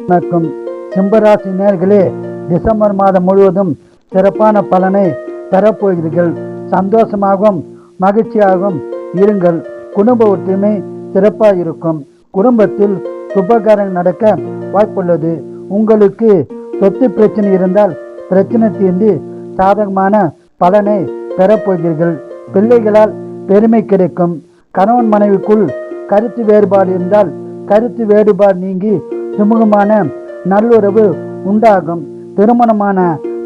வணக்கம். சிம்மராசி நேயர்களே, டிசம்பர் மாதம் முழுவதும் சிறப்பான பலனை பெறப்போகிறீர்கள். சந்தோஷமாகவும் மகிழ்ச்சியாகவும் இருங்கள். குடும்ப ஒற்றுமை சிறப்பாக இருக்கும். குடும்பத்தில் சுபகாரம் நடக்க வாய்ப்புள்ளது. உங்களுக்கு சொத்து பிரச்சனை இருந்தால் பிரச்சனை தீர்ந்து சாதகமான பலனை பெறப்போகிறீர்கள். பிள்ளைகளால் பெருமை கிடைக்கும். கணவன் மனைவிக்குள் கருத்து வேறுபாடு இருந்தால் கருத்து வேறுபாடு நீங்கி சுமூகமான நல்லுறவு உண்டாகும். திருமணமான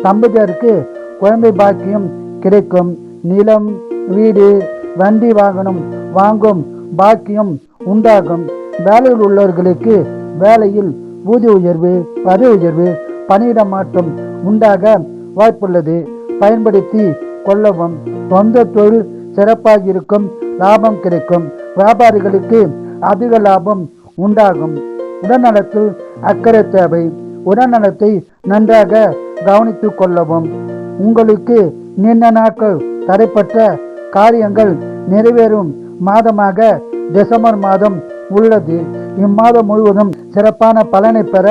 தம்பதியருக்கு குழந்தை பாக்கியம் கிடைக்கும். நிலம், வீடு, வண்டி வாகனம் வாங்கும் பாக்கியம் உண்டாகும். வேலையில் உள்ளவர்களுக்கு வேலையில் ஊதிய உயர்வு, பதவி உயர்வு, பணியிட மாற்றம் உண்டாக வாய்ப்புள்ளது. பயன்படுத்தி கொள்ளவும். சொந்த தொழில் சிறப்பாக இருக்கும். லாபம் கிடைக்கும். வியாபாரிகளுக்கு அதிக லாபம் உண்டாகும். உடல்நலத்தில் அக்கறை தேவை. உடல்நலத்தை நன்றாக கவனித்துக் கொள்ளவும். உங்களுக்கு நீண்ட நாட்கள் தடைப்பட்ட காரியங்கள் நிறைவேறும் மாதமாக டிசம்பர் மாதம் உள்ளது. இம்மாதம் முழுவதும் சிறப்பான பலனை பெற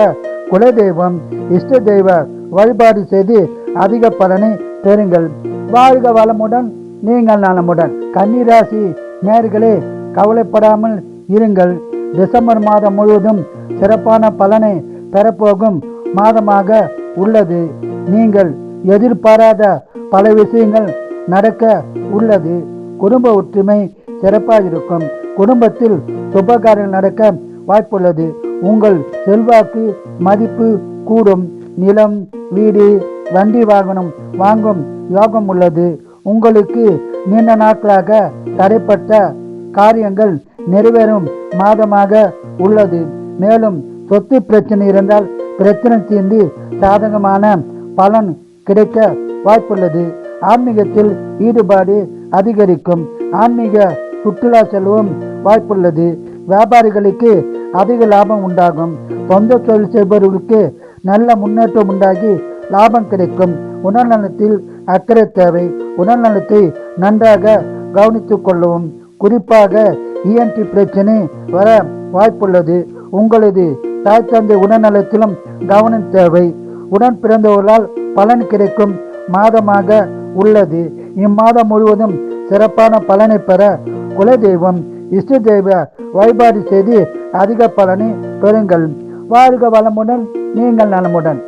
குலதெய்வம், இஷ்ட தெய்வ வழிபாடு செய்து அதிக பலனை பெறுங்கள். வாழ்க வளமுடன், நீங்கள் நலமுடன். கன்னிராசி நேயர்களே, கவலைப்படாமல் இருங்கள். டிசம்பர் மாதம் முழுவதும் சிறப்பான பலனை பெறப்போகும் மாதமாக உள்ளது. நீங்கள் எதிர்பாராத பல விஷயங்கள் நடக்க உள்ளது. குடும்ப ஒற்றுமை சிறப்பாக இருக்கும். குடும்பத்தில் சுபகாரியங்கள் நடக்க வாய்ப்புள்ளது. உங்கள் செல்வாக்கு மதிப்பு கூடும். நிலம், வீடு, வண்டி வாகனம் வாங்கும் யோகம் உள்ளது. உங்களுக்கு நீண்ட நாட்களாக தடைப்பட்ட காரியங்கள் நிறைவேறும் மாதமாக உள்ளது. மேலும் சொத்து பிரச்சனை இருந்தால் பிரச்சனை தீர்ந்து சாதகமான பலன் கிடைக்க வாய்ப்புள்ளது. ஆன்மீகத்தில் ஈடுபாடு அதிகரிக்கும். ஆன்மீக சுற்றுலா செல்வம் வாய்ப்புள்ளது. வியாபாரிகளுக்கு அதிக லாபம் உண்டாகும். சொந்த தொழில் செய்பவர்களுக்கு நல்ல முன்னேற்றம் உண்டாகி லாபம் கிடைக்கும். உடல்நலத்தில் அக்கறை தேவை. உடல்நலத்தை நன்றாக கவனித்துக் கொள்ளவும். குறிப்பாக ENT பிரச்சனை வர வாய்ப்புள்ளது. உங்களது தாய் தந்தை உடல்நலத்திலும் கவனம் தேவை. உடன் பிறந்தவர்களால் பலன் கிடைக்கும் மாதமாக உள்ளது. இம்மாதம் முழுவதும் சிறப்பான பலனை பெற குலதெய்வம், இஷ்ட தெய்வ வழிபாடு செய்து அதிக பலனை பெறுங்கள். வாழ்க வளமுடன், நீங்கள் நலமுடன்.